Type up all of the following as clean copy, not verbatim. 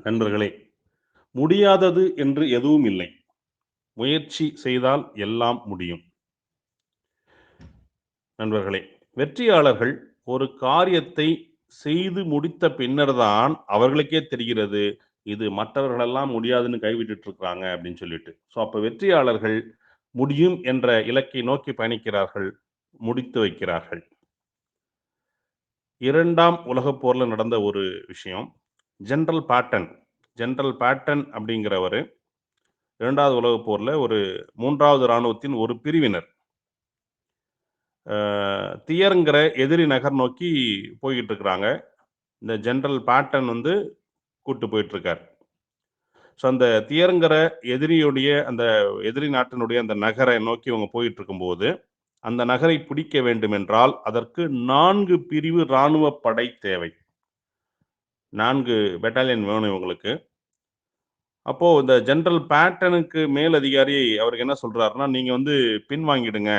நண்பர்களே, முடியாதது என்று எதுவும் இல்லை. முயற்சி செய்தால் எல்லாம் முடியும். நண்பர்களே, வெற்றியாளர்கள் ஒரு காரியத்தை செய்து முடித்த பின்னர் தான் அவர்களுக்கே தெரிகிறது, இது மற்றவர்களெல்லாம் முடியாதுன்னு கைவிட்டுட்டு இருக்கிறாங்க அப்படின்னு சொல்லிட்டு. ஸோ அப்ப வெற்றியாளர்கள் முடியும் என்ற இலக்கை நோக்கி பயணிக்கிறார்கள், முடித்து வைக்கிறார்கள். 2ஆம் உலகப் போர்ல நடந்த ஒரு விஷயம். General Patton. ஜெனரல் பேட்டன் அப்படிங்கிறவரு 2வது உலகப் போர்ல ஒரு 3வது இராணுவத்தின் ஒரு பிரிவினர். தியர்ங்கிற எதிரி நகர் நோக்கி போய்கிட்டு இருக்கிறாங்க. இந்த ஜெனரல் பேட்டன் வந்து கூட்டு போயிட்டு இருக்கார். ஸோ அந்த தியர்ங்கிற அந்த எதிரி நாட்டினுடைய அந்த நகரை நோக்கி இவங்க போயிட்டு இருக்கும்போது, அந்த நகரை பிடிக்க வேண்டுமென்றால் அதற்கு 4 பிரிவு இராணுவ படை தேவை. 4 பெட்டாலியன் வேணும் இவங்களுக்கு. அப்போ இந்த ஜெனரல் பேட்டனுக்கு மேல் அதிகாரி அவருக்கு என்ன சொல்றாருன்னா, நீங்க வந்து பின்வாங்கிடுங்க.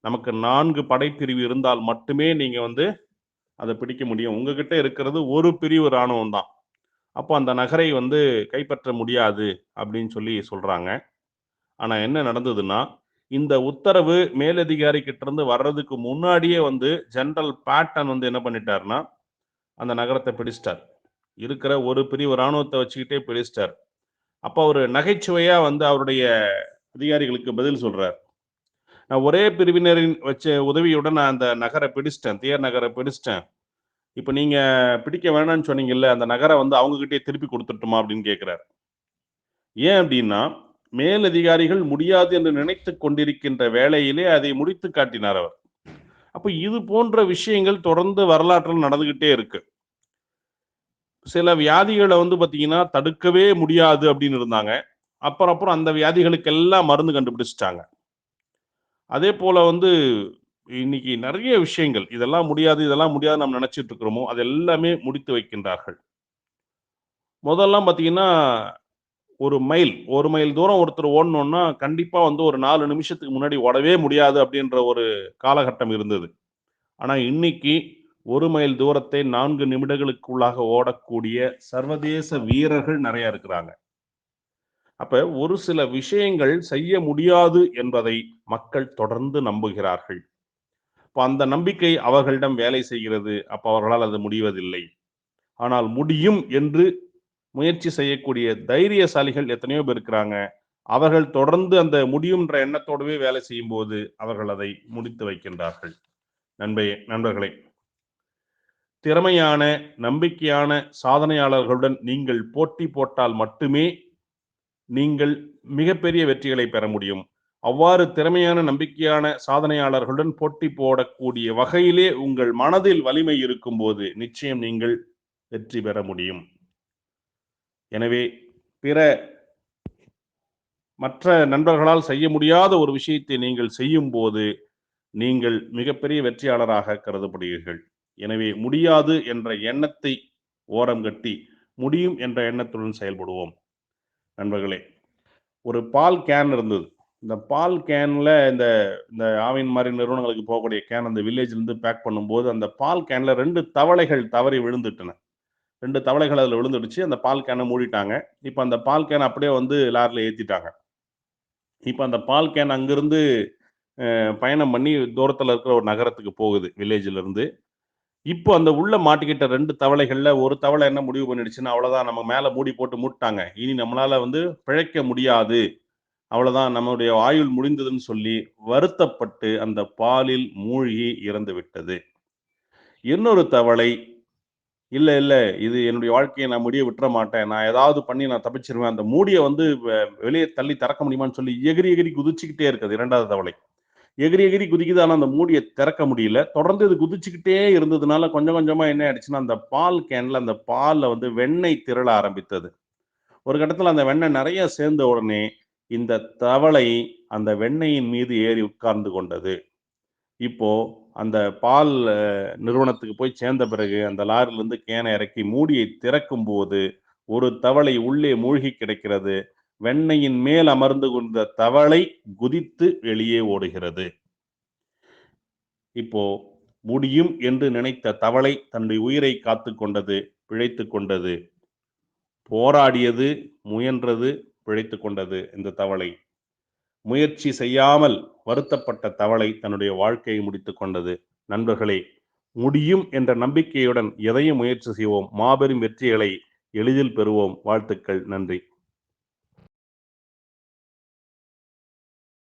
நமக்கு 4 படைப்பிரிவு இருந்தால் மட்டுமே நீங்க வந்து அதை பிடிக்க முடியும். உங்ககிட்ட இருக்கிறது ஒரு பிரிவு இராணுவம் தான். அப்போ அந்த நகரை வந்து கைப்பற்ற முடியாது அப்படின்னு சொல்லி சொல்றாங்க. ஆனா என்ன நடந்ததுன்னா, இந்த உத்தரவு மேலதிகாரி கிட்ட இருந்து வர்றதுக்கு முன்னாடியே வந்து ஜெனரல் பேட்டன் வந்து என்ன பண்ணிட்டாருன்னா, அந்த நகரத்தை பிடிச்சிட்டார். இருக்கிற ஒரு பிரிவு இராணுவத்தை வச்சுக்கிட்டே பிடிச்சிட்டார். அப்போ அவரு நகைச்சுவையா வந்து அவருடைய அதிகாரிகளுக்கு பதில் சொல்றார். நான் ஒரே பிரிவினரின் வச்ச உதவியுடன் நான் அந்த நகரை பிடிச்சிட்டேன். தியர் நகரை பிடிச்சிட்டேன். இப்ப நீங்க பிடிக்க வேணாம்னு சொன்னீங்கல்ல, அந்த நகர வந்து அவங்க கிட்டயே திருப்பி குடுத்துடட்டுமா அப்படின்னு கேட்கிறார். ஏன் அப்படின்னா, மேலதிகாரிகள் முடியாது என்று நினைத்துக் கொண்டிருக்கின்ற வேளையிலே அதை முடித்து காட்டினார் அவர். அப்ப இது போன்ற விஷயங்கள் தொடர்ந்து வரலாற்றில் நடந்துகிட்டே இருக்கு. சில வியாதிகள வந்து பார்த்தீங்கன்னா, தடுக்கவே முடியாது அப்படின்னு இருந்தாங்க. அப்புறம் அந்த வியாதிகளுக்கெல்லாம் மருந்து கண்டுபிடிச்சுட்டாங்க. அதே போல வந்து இன்னைக்கு நெறைய விஷயங்கள், இதெல்லாம் முடியாது, இதெல்லாம் முடியாதுன்னு நம்ம நெனைச்சிட்டு இருக்கிறோமோ, அது எல்லாமே முடித்து வைக்கின்றார்கள். மொதல்லாம் பார்த்தீங்கன்னா, 1 மைல் தூரம் ஒருத்தர் ஓடணும்னா, கண்டிப்பா வந்து ஒரு 4 நிமிஷத்துக்கு முன்னாடி ஓடவே முடியாது அப்படின்ற ஒரு காலகட்டம் இருந்தது. ஆனா இன்னைக்கு 1 மைல் தூரத்தை 4 நிமிடங்களுக்குள்ளாக ஓடக்கூடிய சர்வதேச வீரர்கள் நெறைய இருக்கிறாங்க. அப்ப ஒரு சில விஷயங்கள் செய்ய முடியாது என்பதை மக்கள் தொடர்ந்து நம்புகிறார்கள். அப்ப அந்த நம்பிக்கை அவர்களிடம் வேலை செய்கிறது. அப்ப அவர்களால் அது முடிவதில்லை. ஆனால் முடியும் என்று முயற்சி செய்யக்கூடிய தைரியசாலிகள் எத்தனையோ பேர் இருக்கிறாங்க. அவர்கள் தொடர்ந்து அந்த முடியும்ன்ற எண்ணத்தோடவே வேலை செய்யும்போது, அவர்கள் அதை முடித்து வைக்கின்றார்கள். நண்பர்களே, திறமையான, நம்பிக்கையான சாதனையாளர்களுடன் நீங்கள் போட்டி போட்டால் மட்டுமே நீங்கள் மிகப்பெரிய வெற்றிகளை பெற முடியும். அவ்வாறு திறமையான, நம்பிக்கையான சாதனையாளர்களுடன் போட்டி போடக்கூடிய வகையிலே உங்கள் மனதில் வலிமை இருக்கும்போது, நிச்சயம் நீங்கள் வெற்றி பெற முடியும். எனவே, பிற மற்ற நண்பர்களால் செய்ய முடியாத ஒரு விஷயத்தை நீங்கள் செய்யும்போது, நீங்கள் மிகப்பெரிய வெற்றியாளராக கருதப்படுவீர்கள். எனவே, முடியாது என்ற எண்ணத்தை ஓரம் கட்டி, முடியும் என்ற எண்ணத்துடன் செயல்படுவோம். நண்பர்களே, ஒரு பால் கேன் இருந்தது. இந்த பால் கேன்ல இந்த இந்த ஆவின் மாரி நிறுவனங்களுக்கு போகக்கூடிய கேன் அந்த வில்லேஜ்லேருந்து பேக் பண்ணும்போது, அந்த பால் கேன்ல 2 தவளைகள் தவறி விழுந்துட்டன. 2 தவளைகள் அதில விழுந்துடுச்சு. அந்த பால் கேன மூடிட்டாங்க. இப்ப அந்த பால் கேன அப்படியே வந்து லாரில ஏத்திட்டாங்க. இப்ப அந்த பால் கேன் அங்கிருந்து பயணம் பண்ணி தூரத்தில இருக்கிற ஒரு நகரத்துக்கு போகுது, வில்லேஜ்ல இருந்து. இப்போ அந்த உள்ள மாட்டிக்கிட்ட 2 தவளைகள்ல ஒரு தவளை என்ன முடிவு பண்ணிடுச்சுன்னா, அவ்வளோதான் நம்ம மேல மூடி போட்டு மூடிட்டாங்க. இனி நம்மளால வந்து பிழைக்க முடியாது. அவ்வளோதான் நம்முடைய ஆயுள் முடிந்ததுன்னு சொல்லி வருத்தப்பட்டு அந்த பாலில் மூழ்கி இறந்து விட்டது. இன்னொரு தவளை, இல்ல, இல்ல இது என்னுடைய வாழ்க்கைய நான் முடிய விட்டுற மாட்டேன். நான் ஏதாவது பண்ணி நான் தப்பிச்சுருவேன். அந்த மூடிய வந்து வெளிய தள்ளி திறக்க முடியுமான்னு சொல்லி எகிறி, எகிறி குதிச்சுக்கிட்டே இருக்குது 2வது தவளை. எகிறி, எகிறி குதிக்குது. ஆனா அந்த மூடிய திறக்க முடியல. தொடர்ந்து இது குதிச்சுக்கிட்டே இருந்ததுனால கொஞ்சம் கொஞ்சமா என்ன ஆயிடுச்சுன்னா, அந்த பால் கேன்ல அந்த பால்ல வந்து வெண்ணெய் திரள ஆரம்பித்தது. ஒரு கட்டத்தில அந்த வெண்ணெய் நெறைய சேர்ந்த உடனே, இந்த தவளை அந்த வெண்ணெயின் மீது ஏறி உட்கார்ந்து கொண்டது. இப்போ அந்த பால் நிறுவனத்துக்கு போய் சேர்ந்த பிறகு, அந்த லாரிலிருந்து கேன இறக்கி மூடியை திறக்கும்போது, ஒரு தவளை உள்ளே மூழ்கி கிடக்கிறது. வெண்ணெயின் மேல் அமர்ந்து கொண்ட தவளை குதித்து வெளியே ஓடுகிறது. இப்போ முடியும் என்று நினைத்த தவளை தன்னுடைய உயிரை காத்துக் கொண்டது, பிழைத்துக் கொண்டது. போராடியது, முயன்றது, பிழைத்துக் கொண்டது இந்த தவளை. முயற்சி செய்யாமல் வருத்தப்பட்ட தவளை தன்னுடைய வாழ்க்கையை முடித்துக் கொண்டது. நண்பர்களே, முடியும் என்ற நம்பிக்கையுடன் எதையும் முயற்சி செய்வோம். மாபெரும் வெற்றிகளை எளிதில் பெறுவோம். வாழ்த்துக்கள். நன்றி.